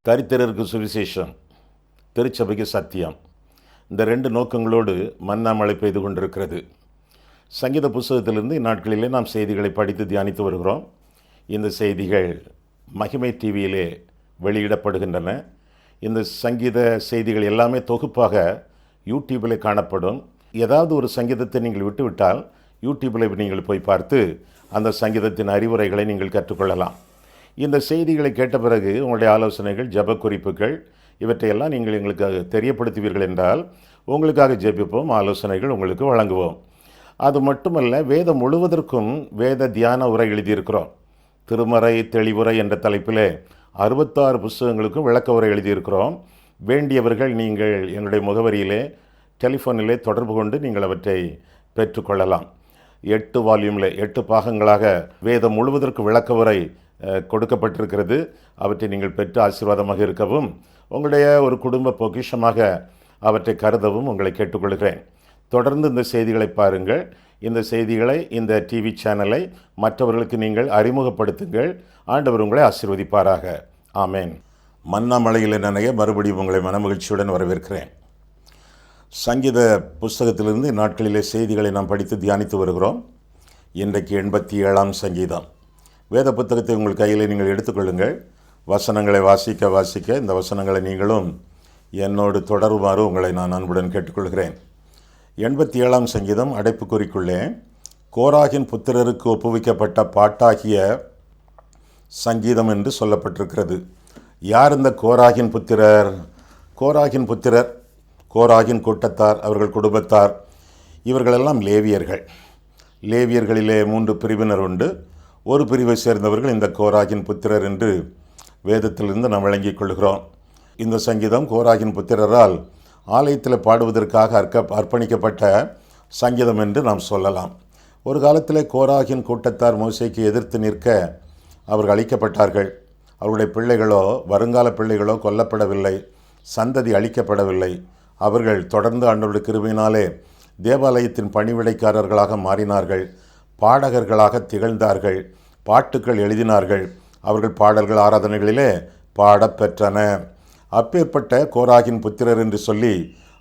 தரித்திரருக்கு சுவிசேஷம், திருச்சபைக்கு சத்தியம், இந்த 2 நோக்கங்களோடு மன்னா மழை பெய்து கொண்டிருக்கிறது. சங்கீத புஸ்தகத்திலிருந்து இந்நாட்களிலே நாம் செய்திகளை படித்து தியானித்து வருகிறோம். இந்த செய்திகள் மகிமை டிவியிலே வெளியிடப்படுகின்றன. இந்த சங்கீத செய்திகள் எல்லாமே தொகுப்பாக யூடியூபில் காணப்படும். ஏதாவது ஒரு சங்கீதத்தை நீங்கள் விட்டுவிட்டால் யூடியூபில் நீங்கள் போய் பார்த்து அந்த சங்கீதத்தின் அறிவுரைகளை நீங்கள் கற்றுக்கொள்ளலாம். இந்த செய்திகளை கேட்ட பிறகு உங்களுடைய ஆலோசனைகள், ஜெப குறிப்புகள் இவற்றையெல்லாம் நீங்கள் எங்களுக்கு தெரியப்படுத்துவீர்கள் என்றால் உங்களுக்காக ஜெபிப்போம், ஆலோசனைகள் உங்களுக்கு வழங்குவோம். அது மட்டுமல்ல, வேதம் முழுவதற்கும் வேத தியான உரை எழுதியிருக்கிறோம். திருமறை தெளிவுரை என்ற தலைப்பில் 66 புஸ்தகங்களுக்கும் விளக்க உரை எழுதியிருக்கிறோம். வேண்டியவர்கள் நீங்கள் என்னுடைய முகவரியிலே டெலிஃபோனிலே தொடர்பு கொண்டு நீங்கள் அவற்றை பெற்றுக்கொள்ளலாம். 8 வால்யூமில் 8 பாகங்களாக வேதம் முழுவதற்கு விளக்க உரை கொடுக்கப்பட்டிருக்கிறது. அவற்றை நீங்கள் பெற்று ஆசீர்வாதமாக இருக்கவும், உங்களுடைய ஒரு குடும்ப பொக்கிஷமாக அவற்றை கருதவும் உங்களை கேட்டுக்கொள்கிறேன். தொடர்ந்து இந்த செய்திகளை பாருங்கள். இந்த செய்திகளை, இந்த டிவி சேனலை மற்றவர்களுக்கு நீங்கள் அறிமுகப்படுத்துங்கள். ஆண்டவர் உங்களை ஆசீர்வதிப்பாராக. ஆமேன். மன்னா மழையில் நினைய மறுபடியும் உங்களை மனமகிழ்ச்சியுடன் வரவேற்கிறேன். சங்கீத புஸ்தகத்திலிருந்து இந்நாட்களிலே செய்திகளை நாம் படித்து தியானித்து வருகிறோம். இன்றைக்கு 87ஆம் சங்கீதம். வேத புத்தகத்தை உங்கள் கையில் நீங்கள் எடுத்துக்கொள்ளுங்கள். வசனங்களை வாசிக்க இந்த வசனங்களை நீங்களும் என்னோடு தொடருமாறு உங்களை நான் அன்புடன் கேட்டுக்கொள்கிறேன். 87ஆம் சங்கீதம் அடைப்புக்குறிக்குள்ளே கோராகின் புத்திரருக்கு ஒப்புவிக்கப்பட்ட பாட்டாகிய சங்கீதம் என்று சொல்லப்பட்டிருக்கிறது. யார் இந்த கோராகின் புத்திரர்? கோராகின் புத்திரர், கோராகின் கூட்டத்தார், அவர்கள் குடும்பத்தார், இவர்களெல்லாம் லேவியர்கள். லேவியர்களிலே 3 பிரிவினர் உண்டு. ஒரு பிரிவை சேர்ந்தவர்கள் இந்த கோராகின் புத்திரர் என்று வேதத்திலிருந்து நாம் விளங்கிக் கொள்கிறோம். இந்த சங்கீதம் கோராகின் புத்திரரால் ஆலயத்தில் பாடுவதற்காக அர்ப்பணிக்கப்பட்ட சங்கீதம் என்று நாம் சொல்லலாம். ஒரு காலத்தில் கோராகின் கூட்டத்தார் மோசேக்கு எதிர்த்து நிற்க அவர்கள் அழிக்கப்பட்டார்கள். அவருடைய பிள்ளைகளோ, வருங்கால பிள்ளைகளோ கொல்லப்படவில்லை, சந்ததி அழிக்கப்படவில்லை. அவர்கள் தொடர்ந்து ஆண்டவருடைய கிருபையினாலே தேவாலயத்தின் பணிவிடைக்காரர்களாக மாறினார்கள், பாடகர்களாக திகழ்ந்தார்கள், பாட்டுக்கள் எழுதினார்கள். அவர்கள் பாடல்கள் ஆராதனைகளிலே பாடப்பெற்றன. அப்பேற்பட்ட கோராகின் புத்திரர் என்று சொல்லி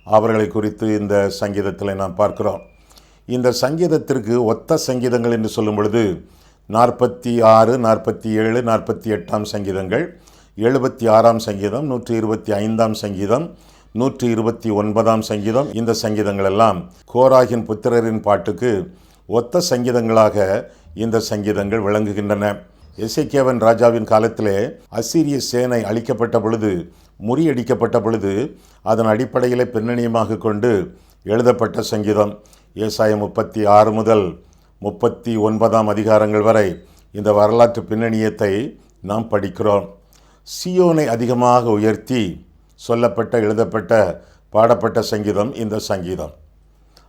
அவர்களை குறித்து இந்த சங்கீதத்தில் நாம் பார்க்கிறோம். இந்த சங்கீதத்திற்கு ஒத்த சங்கீதங்கள் என்று சொல்லும் பொழுது 46, 47, 48ஆம் சங்கீதங்கள், 76ஆம் சங்கீதம், 125ஆம் சங்கீதம், 129ஆம் சங்கீதம், இந்த சங்கீதங்கள் எல்லாம் கோராகின் புத்திரரின் பாட்டுக்கு ஒத்த சங்கீதங்களாக இந்த சங்கீதங்கள் விளங்குகின்றன. எசேக்கியாவின் ராஜாவின் காலத்திலே அசீரிய சேனை அழிக்கப்பட்ட பொழுது, முறியடிக்கப்பட்ட பொழுது அதன் அடிப்படையிலே பின்னணியமாக கொண்டு எழுதப்பட்ட சங்கீதம். ஏசாயா 36 முதல் 39ஆம் அதிகாரங்கள் வரை இந்த வரலாற்று பின்னணியத்தை நாம் படிக்கிறோம். சியோனை அதிகமாக உயர்த்தி சொல்லப்பட்ட, எழுதப்பட்ட, பாடப்பட்ட சங்கீதம் இந்த சங்கீதம்.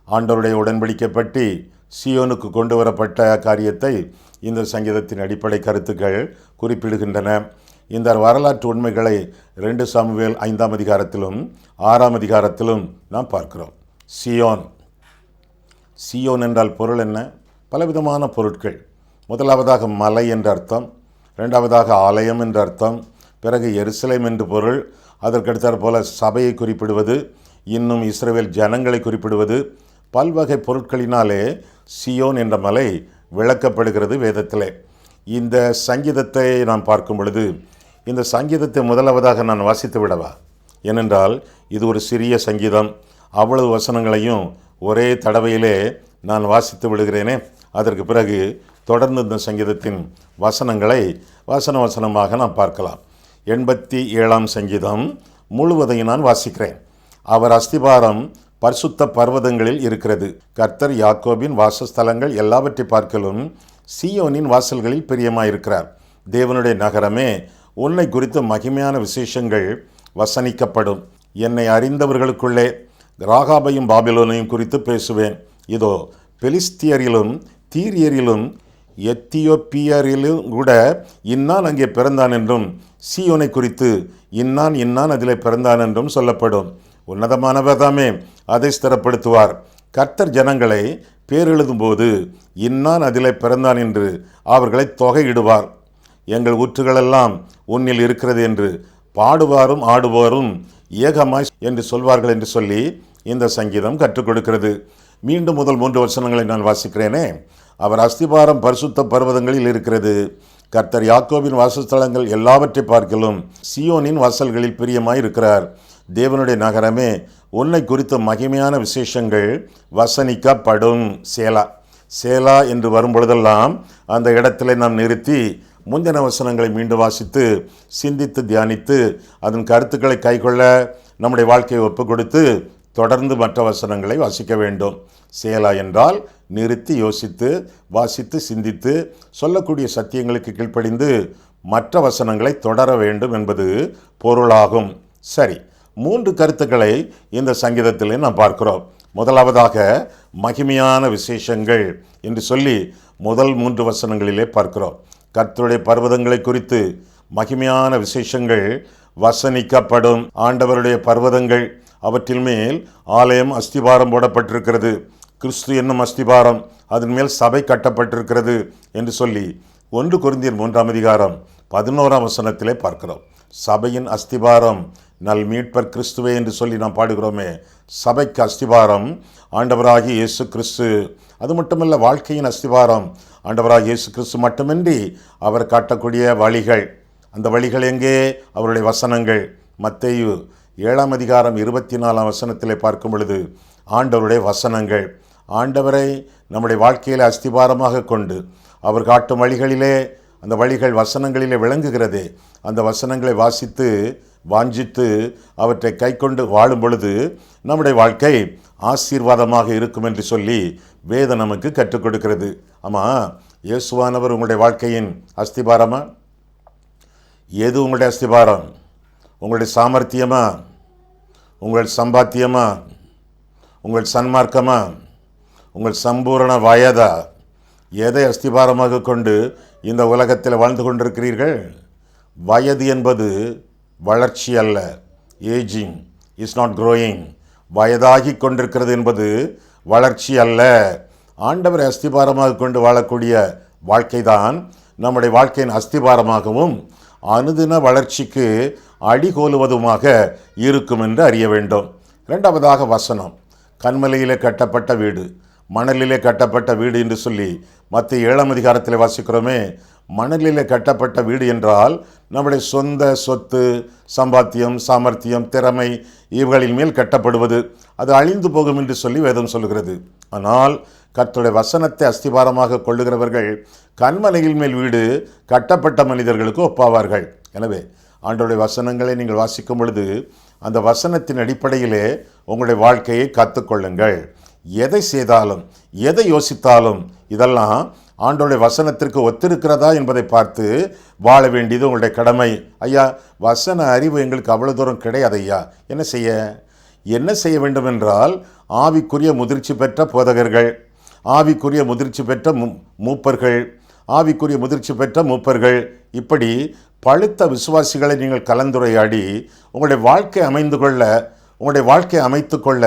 ஆண்டவருடைய உடன்படிக்கை பற்றி சியோனுக்கு கொண்டு வரப்பட்ட காரியத்தை இந்த சங்கீதத்தின் அடிப்படை கருத்துக்கள் குறிப்பிடுகின்றன. இந்த வரலாற்று உண்மைகளை 2 சாமுவேல் 5ஆம் அதிகாரத்திலும் 6ஆம் அதிகாரத்திலும் நாம் பார்க்கிறோம். சியோன், சியோன் என்றால் பொருள் என்ன? பலவிதமான பொருட்கள். முதலாவதாக மலை என்ற அர்த்தம், 2வதாக ஆலயம் என்ற அர்த்தம், பிறகு எருசலேம் என்று பொருள், அதற்கடுத்தாற் போல சபையை குறிப்பிடுவது, இன்னும் இஸ்ரவேல் ஜனங்களை குறிப்பிடுவது, பல்வகை பொருட்களினாலே சியோன் என்ற மலை விளக்கப்படுகிறது வேதத்திலே. இந்த சங்கீதத்தை நாம் பார்க்கும் பொழுது, இந்த சங்கீதத்தை முதலாவதாக நான் வாசித்து விடவா? ஏனென்றால் இது ஒரு சிறிய சங்கீதம். அவ்வளவு வசனங்களையும் ஒரே தடவையிலே நான் வாசித்து விடுகிறேனே. அதற்கு பிறகு தொடர்ந்து இந்த சங்கீதத்தின் வசனங்களை வசனமாக நாம் பார்க்கலாம். 87ஆம் சங்கீதம் முழுவதையும் நான் வாசிக்கிறேன். அவர் அஸ்திபாரம் பரிசுத்த பர்வதங்களில் இருக்கிறது. கர்த்தர் யாக்கோபின் வாசஸ்தலங்கள் எல்லாவற்றை பார்க்கலும் சீயோனின் வாசல்களில் பிரியமாயிருக்கிறார். தேவனுடைய நகரமே, உன்னை குறித்த மகிமையான விசேஷங்கள் வசனிக்கப்படும். என்னை அறிந்தவர்களுக்குள்ளே ராகாபையும் பாபிலோனையும் குறித்து பேசுவேன். இதோ, பெலிஸ்தியரிலும் தீரியரிலும் எத்தியோப்பியரிலும் கூட இன்னான் அங்கே பிறந்தான் என்றும், சீயோனை குறித்து இன்னான் அதிலே பிறந்தான் என்றும் சொல்லப்படும். உன்னதமானவர் தாமே அதை ஸ்திரப்படுத்துவார். கர்த்தர் ஜனங்களை பேரெழுதும்போது இன்னான் அதிலே பிறந்தான் என்று அவர்களை தொகையிடுவார். எங்கள் ஊற்றுகளெல்லாம் உன்னில் இருக்கிறது என்று பாடுவாரும் ஆடுவாரும் ஏகமாய் என்று சொல்வார்கள் என்று சொல்லி இந்த சங்கீதம் கற்றுக் கொடுக்கிறது. மீண்டும் முதல் 3 வசனங்களை நான் வாசிக்கிறேனே. அவர் அஸ்திபாரம் பரிசுத்த பர்வதங்களில் இருக்கிறது. கர்த்தர் யாக்கோபின் வாசஸ்தலங்கள் எல்லாவற்றை பார்க்கிலும் சியோனின் வாசல்களில் பிரியமாய் இருக்கிறார். தேவனுடைய நகரமே, உன்னை குறித்த மகிமையான விசேஷங்கள் வசனிக்கப்படும். சேலா சேலா என்று வரும்பொழுதெல்லாம் அந்த இடத்துல நாம் நிறுத்தி முந்தின வசனங்களை மீண்டும் வாசித்து சிந்தித்து தியானித்து அதன் கருத்துக்களை கைக்கொள்ள நம்முடைய வாழ்க்கையை ஒப்பு கொடுத்து தொடர்ந்து மற்ற வசனங்களை வாசிக்க வேண்டும். சேலா என்றால் நிறுத்தி யோசித்து வாசித்து சிந்தித்து சொல்லக்கூடிய சத்தியங்களுக்கு கீழ்ப்படிந்து மற்ற வசனங்களை தொடர வேண்டும் என்பது பொருளாகும். சரி, 3 கருத்துக்களை இந்த சங்கீதத்திலே நாம் பார்க்கிறோம். முதலாவதாக மகிமையான விசேஷங்கள் என்று சொல்லி முதல் 3 வசனங்களிலே பார்க்கிறோம். கர்த்தருடைய பர்வதங்களை குறித்து மகிமையான விசேஷங்கள் வசனிக்கப்படும். ஆண்டவருடைய பர்வதங்கள், அவற்றின் மேல் ஆலயம் அஸ்திபாரம் போடப்பட்டிருக்கிறது. கிறிஸ்து என்னும் அஸ்திபாரம், அதன் மேல் சபை கட்டப்பட்டிருக்கிறது என்று சொல்லி 1 கொரிந்தியர் 3ஆம் அதிகாரம் 11ஆம் வசனத்திலே பார்க்கிறோம். சபையின் அஸ்திபாரம் நல் மீட்பர் கிறிஸ்துவே என்று சொல்லி நாம் பாடுகிறோமே. சபைக்கு அஸ்திபாரம் ஆண்டவராகிய இயேசு கிறிஸ்து. அது மட்டுமல்ல, வாழ்க்கையின் அஸ்திபாரம் ஆண்டவராகிய இயேசு கிறிஸ்து மட்டுமின்றி அவர் காட்டக்கூடிய வழிகள். அந்த வழிகள் எங்கே? அவருடைய வசனங்கள். மத்தேயு 7ஆம் அதிகாரம் 24ஆம் வசனத்திலே பார்க்கும் பொழுது ஆண்டவருடைய வசனங்கள். ஆண்டவரை நம்முடைய வாழ்க்கையில் அஸ்திபாரமாக கொண்டு அவர் காட்டும் வழிகளிலே, அந்த வழிகள் வசனங்களிலே விளங்குகிறதே, அந்த வசனங்களை வாசித்து வாஞ்சித்து அவற்றை கை கொண்டு வாழும் பொழுது நம்முடைய வாழ்க்கை ஆசீர்வாதமாக இருக்கும் என்று சொல்லி வேதம் நமக்கு கற்றுக் கொடுக்கிறது. ஆமாம், இயேசுவானவர் உங்களுடைய வாழ்க்கையின் அஸ்திபாரமா? எது உங்களுடைய அஸ்திபாரம்? உங்களுடைய சாமர்த்தியமா? உங்கள் சம்பாத்தியமா? உங்கள் சன்மார்க்கமா? உங்கள் சம்பூரண வயதா? எதை அஸ்திபாரமாக கொண்டு இந்த உலகத்தில் வாழ்ந்து கொண்டிருக்கிறீர்கள்? வயது என்பது வளர்ச்சி அல்ல. Ageing is not growing. வயதாகி கொண்டிருக்கிறது என்பது வளர்ச்சி அல்ல. ஆண்டவரை அஸ்திபாரமாக கொண்டு வாழக்கூடிய வாழ்க்கை தான் நம்முடைய வாழ்க்கையின் அஸ்திபாரமாகவும் அனுதின வளர்ச்சிக்கு அடிகோலுவதுமாக இருக்கும் என்று அறிய வேண்டும். 2வதாக வசனம். கன்மலையிலே கட்டப்பட்ட வீடு, மணலிலே கட்டப்பட்ட வீடு என்று சொல்லி மத்திய 7ஆம் அதிகாரத்தில் வாசிக்கிறோமே. மணலிலே கட்டப்பட்ட வீடு என்றால் நம்முடைய சொந்த சொத்து, சம்பாத்தியம், சாமர்த்தியம், திறமை இவர்களின் மேல் கட்டப்படுவது. அது அழிந்து போகும் என்று சொல்லி வேதம் சொல்கிறது. ஆனால் கர்த்தருடைய வசனத்தை அஸ்திபாரமாக கொள்ளுகிறவர்கள் கன்மலையில் மேல் வீடு கட்டப்பட்ட மனிதர்களுக்கு ஒப்பாவார்கள். எனவே ஆண்டவருடைய வசனங்களை நீங்கள் வாசிக்கும் பொழுது அந்த வசனத்தின் அடிப்படையிலே உங்களுடைய வாழ்க்கையை காத்துக்கொள்ளுங்கள். எதை செய்தாலும் எதை யோசித்தாலும் இதெல்லாம் ஆண்டவருடைய வசனத்திற்கு ஒத்திருக்கிறதா என்பதை பார்த்து வாழ வேண்டியது உங்களுடைய கடமை. ஐயா, வசன அறிவு எங்களுக்கு அவ்வளோ தூரம் கிடையாது ஐயா. என்ன செய்ய வேண்டும் என்றால், ஆவிக்குரிய முதிர்ச்சி பெற்ற போதகர்கள், ஆவிக்குரிய முதிர்ச்சி பெற்ற மூப்பர்கள், ஆவிக்குரிய முதிர்ச்சி பெற்ற மூப்பர்கள், இப்படி பழுத்த விசுவாசிகளை நீங்கள் கலந்துரையாடி உங்களுடைய வாழ்க்கை அமைத்து கொள்ள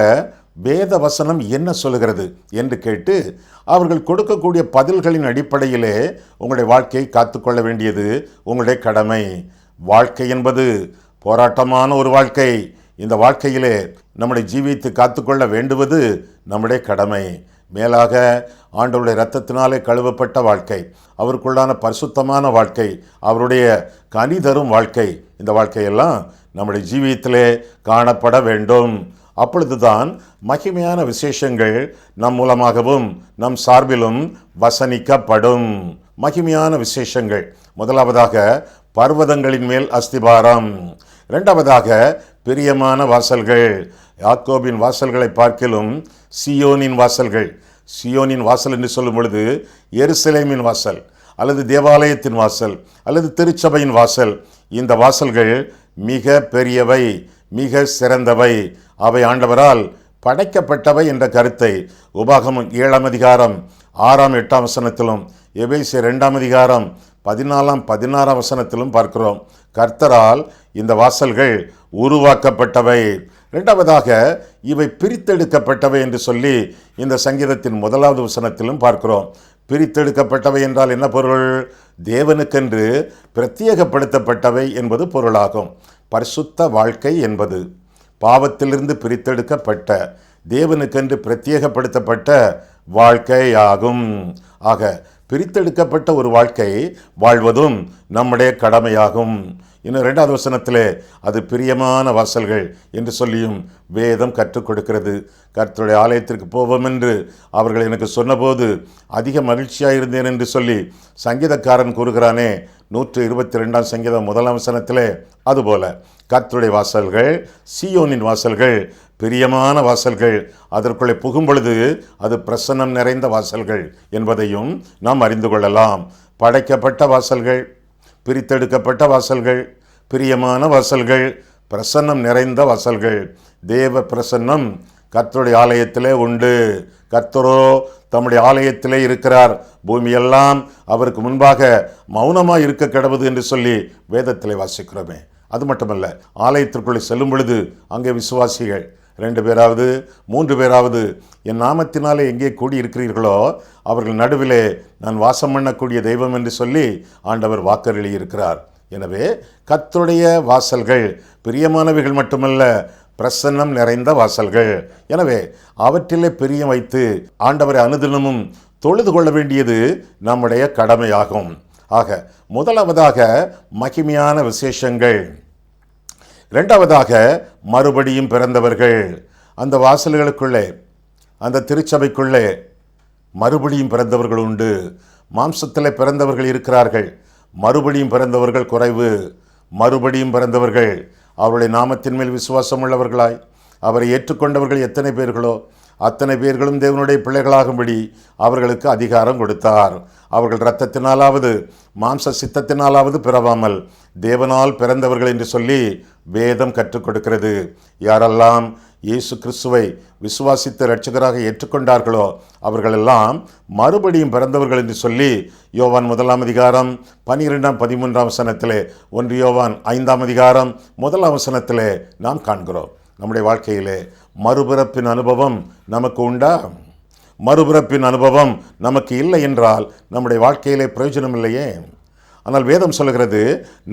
வேத வசனம் என்ன சொல்கிறது என்று கேட்டு அவர்கள் கொடுக்கக்கூடிய பதில்களின் அடிப்படையிலே உங்களுடைய வாழ்க்கையை காத்துக்கொள்ள வேண்டியது உங்களுடைய கடமை. வாழ்க்கை என்பது போராட்டமான ஒரு வாழ்க்கை. இந்த வாழ்க்கையிலே நம்முடைய ஜீவித்து காத்துக்கொள்ள வேண்டுவது நம்முடைய கடமை. மேலாக ஆண்டவருடைய இரத்தத்தினாலே கழுவப்பட்ட வாழ்க்கை, அவருக்குள்ளான பரிசுத்தமான வாழ்க்கை, அவருடைய கனி தரும் வாழ்க்கை, இந்த வாழ்க்கையெல்லாம் நம்முடைய ஜீவியத்திலே காணப்பட வேண்டும். அப்பொழுதுதான் மகிமையான விசேஷங்கள் நம் மூலமாகவும் நம் சார்பிலும் வசனிக்கப்படும். மகிமையான விசேஷங்கள். முதலாவதாக பர்வதங்களின் மேல் அஸ்திபாரம். 2வதாக பிரியமான வாசல்கள். யாக்கோபின் வாசல்களை பார்க்கிலும் சியோனின் வாசல்கள். சியோனின் வாசல் என்று சொல்லும் பொழுது எருசலேமின் வாசல் அல்லது தேவாலயத்தின் வாசல் அல்லது திருச்சபையின் வாசல். இந்த வாசல்கள் மிக பெரியவை, மிக சிறந்தவை. அவை ஆண்டவரால் படைக்கப்பட்டவை என்ற கருத்தை உபாகமம் 7ஆம் அதிகாரம் 6ஆம் 8ஆம் வசனத்திலும் எபேசியர் 2ஆம் அதிகாரம் 14ஆம் 16ஆம் வசனத்திலும் பார்க்கிறோம். கர்த்தரால் இந்த வாசல்கள் உருவாக்கப்பட்டவை. 2வதாக இவை பிரித்தெடுக்கப்பட்டவை என்று சொல்லி இந்த சங்கீதத்தின் 1வது வசனத்திலும் பார்க்கிறோம். பிரித்தெடுக்கப்பட்டவை என்றால் என்ன பொருள்? தேவனுக்கென்று பிரத்யேகப்படுத்தப்பட்டவை என்பது பொருளாகும். பரிசுத்த வாழ்க்கை என்பது பாவத்திலிருந்து பிரித்தெடுக்கப்பட்ட தேவனுக்கென்று பிரத்யேகப்படுத்தப்பட்ட வாழ்க்கையாகும். ஆக பிரித்தெடுக்கப்பட்ட ஒரு வாழ்க்கை வாழ்வதும் நம்முடைய கடமையாகும். இன்னும் 2வது வசனத்திலே அது பிரியமான வாசல்கள் என்று சொல்லியும் வேதம் கற்றுக் கொடுக்கிறது. கர்த்தருடைய ஆலயத்திற்கு போவோம் என்று அவர்கள் எனக்கு சொன்னபோது அதிக மகிழ்ச்சியாக இருந்தேன் என்று சொல்லி சங்கீதக்காரன் கூறுகிறானே 122 சங்கீதம் 1 வசனத்திலே, அதுபோல கர்த்தருடைய வாசல்கள், சீயோனின் வாசல்கள் பிரியமான வாசல்கள். அதற்குள்ளே புகும் பொழுது அது பிரசன்னம் நிறைந்த வாசல்கள் என்பதையும் நாம் அறிந்து கொள்ளலாம். படைக்கப்பட்ட வாசல்கள், பிரித்தெடுக்கப்பட்ட வாசல்கள், பிரியமான வாசல்கள், பிரசன்னம் நிறைந்த வாசல்கள். தேவ பிரசன்னம் கர்த்தருடைய ஆலயத்திலே உண்டு. கர்த்தரோ தம்முடைய ஆலயத்திலே இருக்கிறார், பூமியெல்லாம் அவருக்கு முன்பாக மௌனமாக இருக்க கடவுது என்று சொல்லி வேதத்திலே வாசிக்கிறோமே. அது மட்டுமல்ல, ஆலயத்திற்குள்ளே செல்லும் பொழுது அங்கே விசுவாசிகள் 2 பேராவது 3 பேராவது என் நாமத்தினாலே எங்கே கூடி இருக்கிறீர்களோ அவர்கள் நடுவிலே நான் வாசம் பண்ணக்கூடிய தெய்வம் என்று சொல்லி ஆண்டவர் வாக்கருளி இருக்கிறார். எனவே கர்த்தருடைய வாசல்கள் பிரியமானவைகள் மட்டுமல்ல, பிரசன்னம் நிறைந்த வாசல்கள். எனவே அவற்றிலே பிரியம் வைத்து ஆண்டவரை அனுதினமும் தொழுது கொள்ள வேண்டியது நம்முடைய கடமையாகும். ஆக முதலாவதாக மகிமையான விசேஷங்கள், 2வதாக மறுபடியும் பிறந்தவர்கள். அந்த வாசல்களுக்குள்ளே, அந்த திருச்சபைக்குள்ளே மறுபடியும் பிறந்தவர்கள் உண்டு. மாம்சத்தில் பிறந்தவர்கள் இருக்கிறார்கள், மறுபடியும் பிறந்தவர்கள் குறைவு. மறுபடியும் பிறந்தவர்கள் அவருடைய நாமத்தின் மேல் விசுவாசம் உள்ளவர்களாய் அவரை ஏற்றுக்கொண்டவர்கள் எத்தனை பேர்களோ அத்தனை பேர்களும் தேவனுடைய பிள்ளைகளாகும்படி அவர்களுக்கு அதிகாரம் கொடுத்தார். அவர்கள் இரத்தத்தினாலாவது மாம்ச சித்தத்தினாலாவது பிறவாமல் தேவனால் பிறந்தவர்கள் என்று சொல்லி வேதம் கற்றுக் கொடுக்கிறது. யாரெல்லாம் இயேசு கிறிஸ்துவை விசுவாசித்து இரட்சகராக ஏற்றுக்கொண்டார்களோ அவர்களெல்லாம் மறுபடியும் பிறந்தவர்கள் என்று சொல்லி யோவான் 1 அதிகாரம் 12 13 வசனத்திலே, 1 யோவான் 5 அதிகாரம் 1 வசனத்திலே நாம் காண்கிறோம். நம்முடைய வாழ்க்கையிலே மறுபிறப்பின் அனுபவம் நமக்கு உண்டா? மறுபிறப்பின் அனுபவம் நமக்கு இல்லை என்றால் நம்முடைய வாழ்க்கையிலே பிரயோஜனம் இல்லையே. ஆனால் வேதம் சொல்கிறது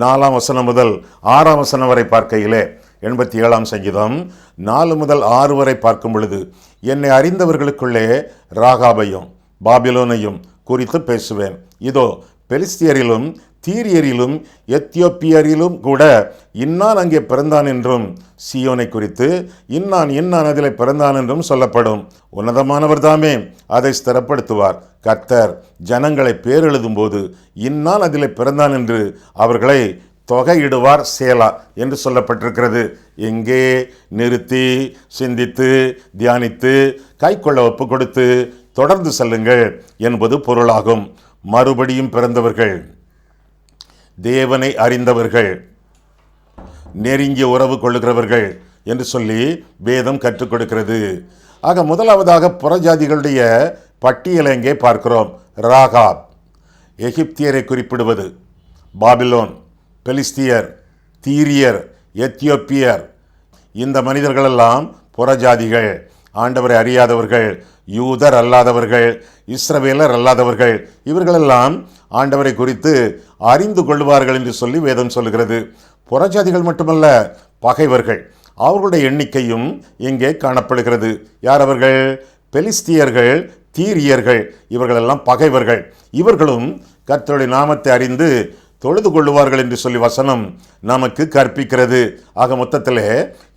4 வசனம் முதல் 6 வசனம் வரை பார்க்கையிலே, 87 சங்கீதம் 4 முதல் 6 வரை பார்க்கும் பொழுது, என்னை அறிந்தவர்களுக்குள்ளே ராகாபையும் பாபிலோனையும் குறித்து பேசுவேன். இதோ பெலிஸ்தியரிலும் தீரியரிலும் எத்தியோப்பியரிலும் கூட இன்னான் அங்கே பிறந்தான் என்றும் சீயோனை குறித்து இன்னான் அதில் பிறந்தான் என்றும் சொல்லப்படும். உன்னதமானவர் தாமே அதை ஸ்திரப்படுத்துவார். கர்த்தர் ஜனங்களை பேரெழுதும் போது இன்னான் அதில் பிறந்தான் என்று அவர்களை தொகையிடுவார் சேலா என்று சொல்லப்பட்டிருக்கிறது. எங்கே நிறுத்தி சிந்தித்து தியானித்து கைக்கொள்ள ஒப்பு கொடுத்து தொடர்ந்து செல்லுங்கள் என்பது பொருளாகும். மறுபடியும் பிறந்தவர்கள், தேவனை அறிந்தவர்கள், நெருங்கிய உறவு கொள்ளுகிறவர்கள் என்று சொல்லி வேதம் கற்றுக் கொடுக்கிறது. ஆக முதலாவதாக புறஜாதிகளுடைய பட்டியலை எங்கே பார்க்கிறோம். ராகாப் எகிப்தியரை குறிப்பிடுவது, பாபிலோன், பெலிஸ்தியர், தீரியர், எத்தியோப்பியர், இந்த மனிதர்களெல்லாம் புறஜாதிகள், ஆண்டவரை அறியாதவர்கள், யூதர் அல்லாதவர்கள், இஸ்ரவேலர் அல்லாதவர்கள். இவர்களெல்லாம் ஆண்டவரை குறித்து அறிந்து கொள்வார்கள் என்று சொல்லி வேதம் சொல்கிறது. புறஜாதிகள் மட்டுமல்ல, பகைவர்கள், அவர்களுடைய எண்ணிக்கையும் இங்கே காணப்படுகிறது. யார் அவர்கள்? பெலிஸ்தியர்கள், தீரியர்கள். இவர்களெல்லாம் பகைவர்கள். இவர்களும் கர்த்தருடைய நாமத்தை அறிந்து தொழுது கொள்ளுவார்கள் என்று சொல்லி வசனம் நமக்கு கற்பிக்கிறது. ஆக மொத்தத்திலே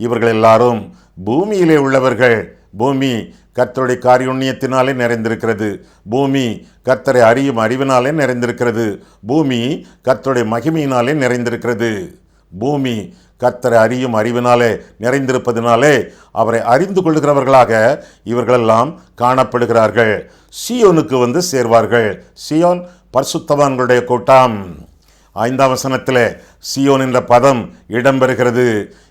இவர்கள் எல்லாரும் பூமியிலே உள்ளவர்கள். பூமி கர்த்தருடைய காரியுண்ணியத்தினாலே நிறைந்திருக்கிறது. பூமி கர்த்தரை அறியும் அறிவினாலே நிறைந்திருக்கிறது. பூமி கர்த்தருடைய மகிமையினாலே நிறைந்திருக்கிறது. பூமி கர்த்தரை அறியும் அறிவினாலே நிறைந்திருப்பதினாலே அவரை அறிந்து கொள்ளுகிறவர்களாக இவர்களெல்லாம் காணப்படுகிறார்கள். சீயோனுக்கு சேர்வார்கள். சீயோன் பரிசுத்தவான்களுடைய கூட்டம். 5 வசனத்திலே சீயோன் என்ற பதம் இடம்பெறுகிறது.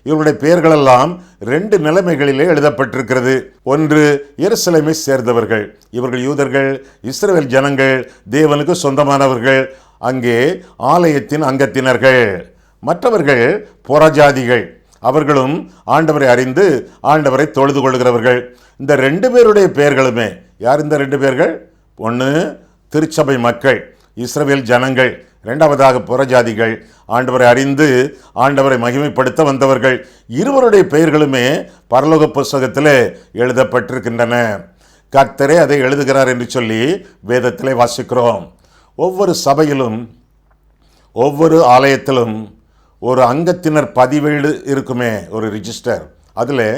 இவருடைய பெயர்களெல்லாம் 2 நிலைமைகளிலே எழுதப்பட்டிருக்கிறது. ஒன்று, எருசலேமை சேர்ந்தவர்கள். இவர்கள் யூதர்கள், இஸ்ரவேல் ஜனங்கள், தேவனுக்கு சொந்தமானவர்கள், அங்கே ஆலயத்தின் அங்கத்தினர்கள். மற்றவர்கள் புறஜாதிகள், அவர்களும் ஆண்டவரை அறிந்து ஆண்டவரை தொழுது கொள்கிறவர்கள். இந்த 2 பேருடைய பெயர்களுமே யார்? இந்த 2 பேர்கள், ஒன்று திருச்சபை மக்கள், இஸ்ரவேல் ஜனங்கள். இரண்டாவதாக புறஜாதிகள், ஆண்டவரை அறிந்து ஆண்டவரை மகிமைப்படுத்த வந்தவர்கள். இருவருடைய பெயர்களுமே பரலோக புஸ்தகத்திலே எழுதப்பட்டிருக்கின்றன. கர்த்தரே அதை எழுதுகிறார் என்று சொல்லி வேதத்திலே வாசிக்கிறோம். ஒவ்வொரு சபையிலும் ஒவ்வொரு ஆலயத்திலும் ஒரு அங்கத்தினர் பதிவேடு இருக்குமே, ஒரு ரிஜிஸ்டர். அதில்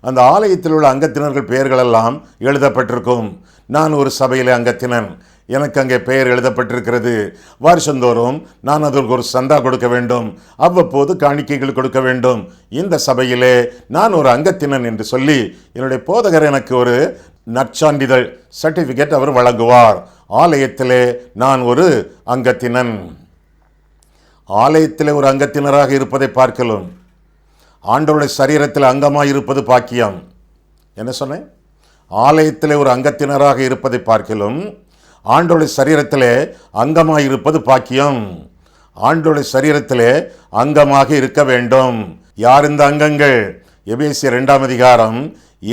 அந்த ஆலயத்தில் உள்ள அங்கத்தினர்கள் பெயர்களெல்லாம் எழுதப்பட்டிருக்கும். நான் ஒரு சபையில் அங்கத்தினன், எனக்கு அங்கே பெயர் எழுதப்பட்டிருக்கிறது. வருஷந்தோறும் நான் அதற்கு ஒரு சந்தா கொடுக்க வேண்டும், அவ்வப்போது காணிக்கைகள் கொடுக்க வேண்டும். இந்த சபையிலே நான் ஒரு அங்கத்தினன் என்று சொல்லி என்னுடைய போதகர் எனக்கு ஒரு நற்சான்றிதழ் சர்டிஃபிகேட் அவர் வழங்குவார். ஆலயத்திலே நான் ஒரு அங்கத்தினன். ஆலயத்திலே ஒரு அங்கத்தினராக இருப்பதை பார்க்கலாம். ஆண்டவருடைய சரீரத்தில் அங்கமாக இருப்பது பாக்கியம். என்ன சொன்னேன்? ஆலயத்திலே ஒரு அங்கத்தினராக இருப்பதை பார்க்கலாம். ஆண்டவருடைய சரீரத்திலே அங்கமாக இருப்பது பாக்கியம். ஆண்டவருடைய சரீரத்திலே அங்கமாக இருக்க வேண்டும். யார் இந்த அங்கங்கள்? எபேசியர் 2ஆம் அதிகாரம்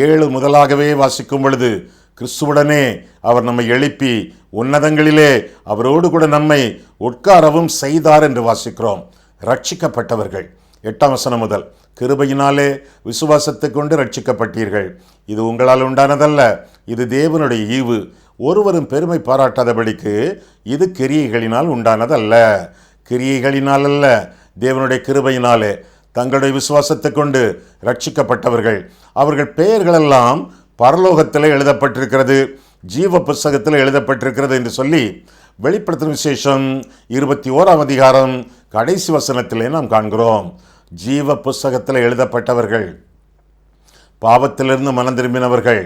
7 முதலாகவே வாசிக்கும் பொழுது, கிறிஸ்துவுடனே அவர் நம்மை எழுப்பி உன்னதங்களிலே அவரோடு கூட நம்மை உட்காரவும் செய்தார் என்று வாசிக்கிறோம். ரட்சிக்கப்பட்டவர்கள். 8ஆம் வசனம் முதல், கிருபையினாலே விசுவாசத்தை கொண்டு ரட்சிக்கப்பட்டீர்கள். இது உங்களால் உண்டானதல்ல, இது தேவனுடைய ஈவு. ஒருவரும் பெருமை பாராட்டாதபடிக்கு இது கிரியைகளினால் உண்டானதல்ல. கிரியைகளினால் அல்ல, தேவனுடைய கிருபையினாலே தங்களுடைய விசுவாசத்தை கொண்டு ரட்சிக்கப்பட்டவர்கள். அவர்கள் பெயர்களெல்லாம் பரலோகத்தில் எழுதப்பட்டிருக்கிறது, ஜீவ புஸ்தகத்தில் எழுதப்பட்டிருக்கிறது என்று சொல்லி வெளிப்படுத்தும் விசேஷம் 21ஆம் அதிகாரம் கடைசி வசனத்திலே நாம் காண்கிறோம். ஜீவ புஸ்தகத்தில் எழுதப்பட்டவர்கள், பாவத்திலிருந்து மனம் திரும்பினவர்கள்,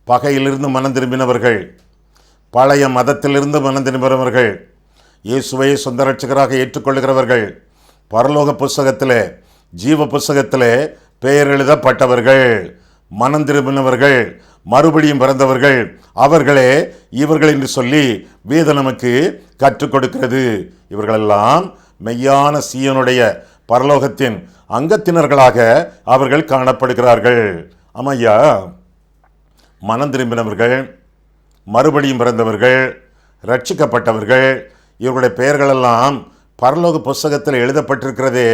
பகையிலிருந்து மனம் திரும்பினவர்கள், பழைய மதத்திலிருந்து மனம் திரும்பினவர்கள், இயேசுவை சொந்த ரட்சகராக ஏற்றுக்கொள்கிறவர்கள், பரலோக புஸ்தகத்திலே ஜீவ புஸ்தகத்திலே பெயர் எழுதப்பட்டவர்கள், மனம் திரும்பினவர்கள், மறுபடியும் பிறந்தவர்கள், அவர்களே இவர்கள் என்று சொல்லி வேதம் நமக்கு கற்றுக் கொடுக்கிறது. இவர்களெல்லாம் மெய்யான சீயோனுடைய பரலோகத்தின் அங்கத்தினர்களாக அவர்கள் காணப்படுகிறார்கள். ஆமையா, மனம் திரும்பினவர்கள், மறுபடியும் பிறந்தவர்கள், ரட்சிக்கப்பட்டவர்கள், இவர்களுடைய பெயர்களெல்லாம் பரலோக புஸ்தகத்தில் எழுதப்பட்டிருக்கிறதே.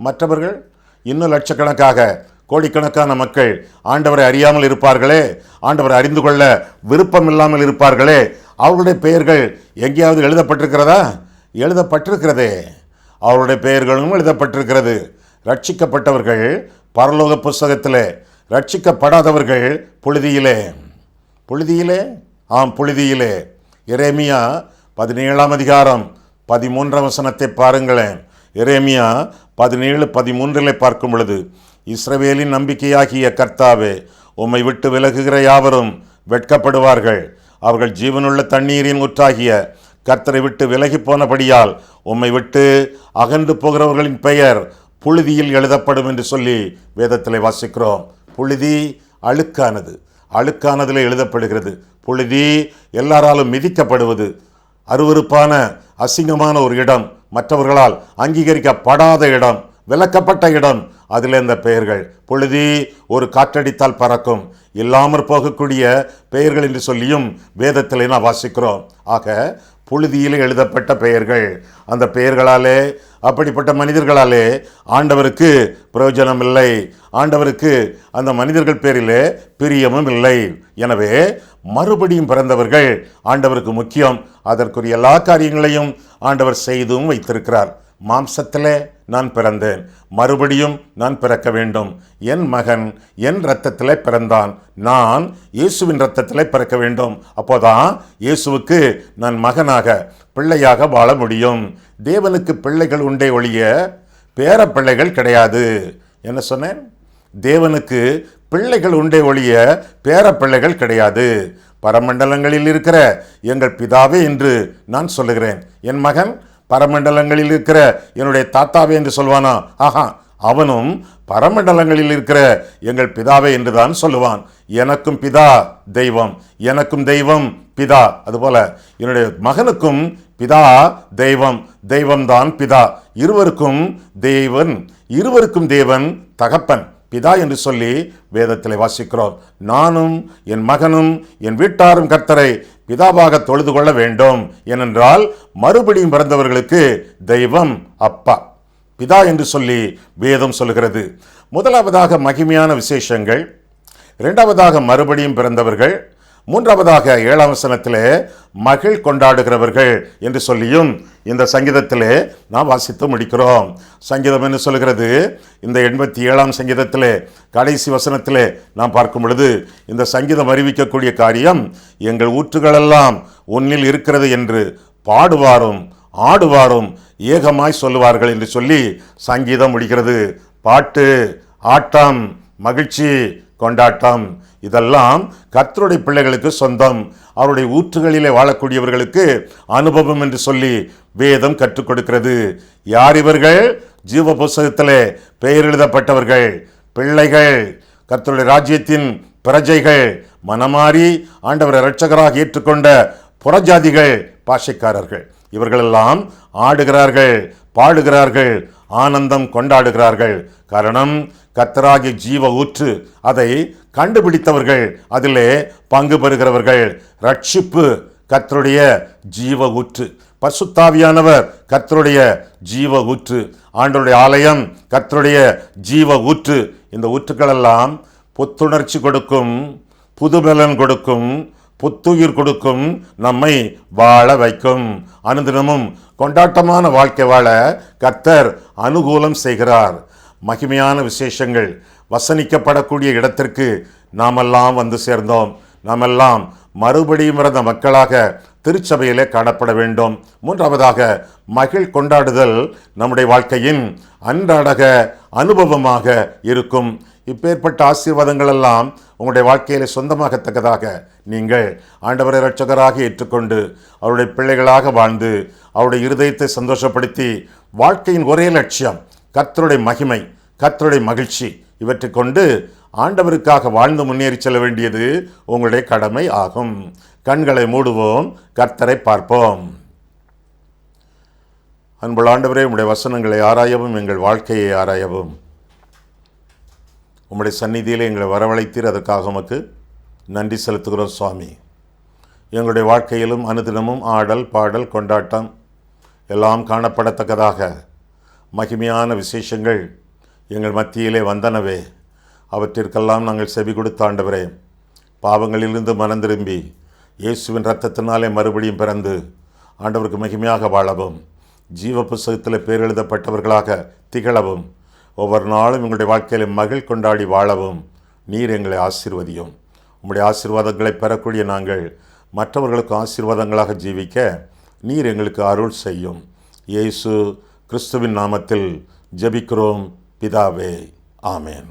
மற்றவர்கள் இன்னும் லட்சக்கணக்காக கோடிக்கணக்கான மக்கள் ஆண்டவரை அறியாமல் இருப்பார்களே, ஆண்டவரை அறிந்து கொள்ள விருப்பம் இல்லாமல் இருப்பார்களே, அவர்களுடைய பெயர்கள் எங்கேயாவது எழுதப்பட்டிருக்கிறதா? எழுதப்பட்டிருக்கிறதே. அவருடைய பெயர்களும் எழுதப்பட்டிருக்கிறது. ரட்சிக்கப்பட்டவர்கள் பரலோக புஸ்தகத்திலே, ரட்சிக்கப்படாதவர்கள் புழுதியிலே. புழுதியிலே? ஆம், புழுதியிலே. எரேமியா 17ஆம் அதிகாரம் 13ஆம் வசனத்தை பாருங்களேன். எரேமியா 17:13 பார்க்கும் பொழுது, இஸ்ரவேலின் நம்பிக்கையாகிய கர்த்தாவே, உம்மை விட்டு விலகுகிற யாவரும் வெட்கப்படுவார்கள். அவர்கள் ஜீவனுள்ள தண்ணீரின் ஊற்றாகிய கர்த்தரை விட்டு விலகி போனபடியால் உம்மை விட்டு அகன்று போகிறவர்களின் பெயர் புழுதியில் எழுதப்படும் என்று சொல்லி வேதத்தில் வாசிக்கிறோம். புழுதி அழுக்கானது, அழுக்கானதில் எழுதப்படுகிறது. புழுதி எல்லாராலும் மிதிக்கப்படுவது, அருவருப்பான அசிங்கமான ஒரு இடம், மற்றவர்களால் அங்கீகரிக்கப்படாத இடம், விலக்கப்பட்ட இடம். அதில் இந்த பெயர்கள் புழுதி ஒரு காற்றடித்தால் பறக்கும், இல்லாமற் போகக்கூடிய பெயர்கள் என்று சொல்லியும் வேதத்திலே நான் வாசிக்கிறோம். ஆக புழுதியில் எழுதப்பட்ட பெயர்கள், அந்த பெயர்களாலே, அப்படிப்பட்ட மனிதர்களாலே ஆண்டவருக்கு பிரயோஜனம் இல்லை. ஆண்டவருக்கு அந்த மனிதர்கள் பேரிலே பிரியமும் இல்லை. எனவே மறுபடியும் பிறந்தவர்கள் ஆண்டவருக்கு முக்கியம். அதற்குரிய எல்லா காரியங்களையும் ஆண்டவர் செய்தும் வைத்திருக்கிறார். மாம்சத்திலே நான் பிறந்தேன், மறுபடியும் நான் பிறக்க வேண்டும். என் மகன் என் இரத்தத்திலே பிறந்தான், நான் இயேசுவின் இரத்தத்திலே பிறக்க வேண்டும். அப்போதான் இயேசுவுக்கு நான் மகனாக, பிள்ளையாக வாழ முடியும். தேவனுக்கு பிள்ளைகள் உண்டே ஒழிய பேர பிள்ளைகள் கிடையாது. என்ன சொன்னேன்? தேவனுக்கு பிள்ளைகள் உண்டே ஒழிய பேர பிள்ளைகள் கிடையாது. பரமண்டலங்களில் இருக்கிற எங்கள் பிதாவே என்று நான் சொல்லுகிறேன். என் மகன் பரமண்டலங்களில் இருக்கிற என்னுடைய தாத்தாவே என்று சொல்வானா? ஆஹா, அவனும் பரமண்டலங்களில் இருக்கிற எங்கள் பிதாவே என்று தான் சொல்லுவான். எனக்கும் பிதா தெய்வம், எனக்கும் தெய்வம் பிதா. அதுபோல என்னுடைய மகனுக்கும் பிதா தெய்வம், தெய்வம்தான் பிதா. இருவருக்கும் தேவன், இருவருக்கும் தேவன் தகப்பன், பிதா என்று சொல்லி வேதத்தில் வாசிக்கிறோம். நானும் என் மகனும் என் வீட்டாரும் கர்த்தரை பிதாவாக தொழுது கொள்ள வேண்டும். ஏனென்றால் மறுபடியும் பிறந்தவர்களுக்கு தெய்வம் அப்பா, பிதா என்று சொல்லி வேதம் சொல்கிறது. முதலாவதாக மகிமையான விசேஷங்கள், இரண்டாவதாக மறுபடியும் பிறந்தவர்கள், மூன்றாவதாக 7ஆம் வசனத்திலே மகிழ் கொண்டாடுகிறவர்கள் என்று சொல்லியும் இந்த சங்கீதத்திலே நாம் வாசித்து முடிக்கிறோம். சங்கீதம் என்ன சொல்கிறது? இந்த 87ஆம் சங்கீதத்திலே கடைசி வசனத்திலே நாம் பார்க்கும் பொழுது இந்த சங்கீதம் அறிவிக்கக்கூடிய காரியம், எங்கள் ஊற்றுகளெல்லாம் உன்னில் இருக்கிறது என்று பாடுவாரும் ஆடுவாரும் ஏகமாய் சொல்லுவார்கள் என்று சொல்லி சங்கீதம் முடிக்கிறது. பாட்டு, ஆட்டம், மகிழ்ச்சி, கொண்டாட்டம் இதெல்லாம் கர்த்தருடைய பிள்ளைகளுக்கு சொந்தம். அவருடைய ஊற்றுகளிலே வாழக்கூடியவர்களுக்கு அனுபவம் என்று சொல்லி வேதம் கற்றுக் கொடுக்கிறது. யார் இவர்கள்? ஜீவ புஸ்தகத்திலே பெயர் எழுதப்பட்டவர்கள், பிள்ளைகள், கர்த்தருடைய ராஜ்யத்தின் பிரஜைகள், மனமாறி ஆண்டவரை இரட்சகராக ஏற்றுக்கொண்ட புறஜாதிகள், பாஷைக்காரர்கள். இவர்களெல்லாம் ஆடுகிறார்கள், பாடுகிறார்கள், ஆனந்தம் கொண்டாடுகிறார்கள். காரணம், கர்த்தராகிய ஜீவ ஊற்று, அதை கண்டுபிடித்தவர்கள், அதிலே பங்கு பெறுகிறவர்கள். ரட்சிப்பு கர்த்தருடைய ஜீவ ஊற்று, பரிசுத்தாவியானவர் கர்த்தருடைய ஜீவ ஊற்று, ஆண்டவருடைய ஆலயம் கர்த்தருடைய ஜீவ ஊற்று. இந்த ஊற்றுக்களெல்லாம் புத்துணர்ச்சி கொடுக்கும், புதுபலன் கொடுக்கும், புத்துயிர் கொடுக்கும், நம்மை வாழ வைக்கும். அனுதினமும் கொண்டாட்டமான வாழ்க்கை வாழ கர்த்தர் அனுகூலம் செய்கிறார். மகிமையான விசேஷங்கள் வசனிக்கப்படக்கூடிய இடத்திற்கு நாமெல்லாம் வந்து சேர்ந்தோம். நாமெல்லாம் மறுபடியும் பிறந்த மக்களாக திருச்சபையிலே காணப்பட வேண்டும். மூன்றாவதாக மகிழ் கொண்டாடுதல் நம்முடைய வாழ்க்கையின் அன்றாட அனுபவமாக இருக்கும். இப்பேற்பட்ட ஆசீர்வாதங்கள் எல்லாம் உங்களுடைய வாழ்க்கையிலே சொந்தமாகத்தக்கதாக நீங்கள் ஆண்டவரை இரட்சகராக ஏற்றுக்கொண்டு அவருடைய பிள்ளைகளாக வாழ்ந்து அவருடைய இருதயத்தை சந்தோஷப்படுத்தி வாழ்க்கையின் ஒரே லட்சியம் கர்த்தருடைய மகிமை, கர்த்தருடைய மகிழ்ச்சி, இவற்றை கொண்டு ஆண்டவருக்காக வாழ்ந்து முன்னேறி செல்ல வேண்டியது உங்களுடைய கடமை ஆகும். கண்களை மூடுவோம், கர்த்தரை பார்ப்போம். அன்புள்ள ஆண்டவரே, உம்முடைய வசனங்களை ஆராயவும், எங்கள் வாழ்க்கையை ஆராயவும் உம்முடைய சந்நிதியிலே எங்களை வரவழைத்தீர். அதற்காக உமக்கு நன்றி செலுத்துகிறோம் சுவாமி. எங்களுடைய வாழ்க்கையிலும் அனுதினமும் ஆடல், பாடல், கொண்டாட்டம் எல்லாம் காணப்படத்தக்கதாக மகிமையான விசேஷங்கள் எங்கள் மத்தியிலே வந்தனவே. அவற்றிற்கெல்லாம் நாங்கள் செவி கொடுத்த ஆண்டவரே, பாவங்களிலிருந்து மனம் திரும்பி இயேசுவின் இரத்தத்தினாலே மறுபடியும் பிறந்து ஆண்டவருக்கு மகிமையாக வாழவும், ஜீவ புஸ்தகத்தில் பேர் எழுதப்பட்டவர்களாக திகழவும், ஒவ்வொரு நாளும் எங்களுடைய வாழ்க்கையில் மகிழ் கொண்டாடி வாழவும் நீர் எங்களை ஆசீர்வதியும். உம்முடைய ஆசீர்வாதங்களை பெறக்கூடிய நாங்கள் மற்றவர்களுக்கு ஆசீர்வாதங்களாக ஜீவிக்க நீர் எங்களுக்கு அருள் செய்யும். இயேசு கிறிஸ்துவின் நாமத்தில் ஜெபிக்கிறோம் பிதாவே, ஆமென்.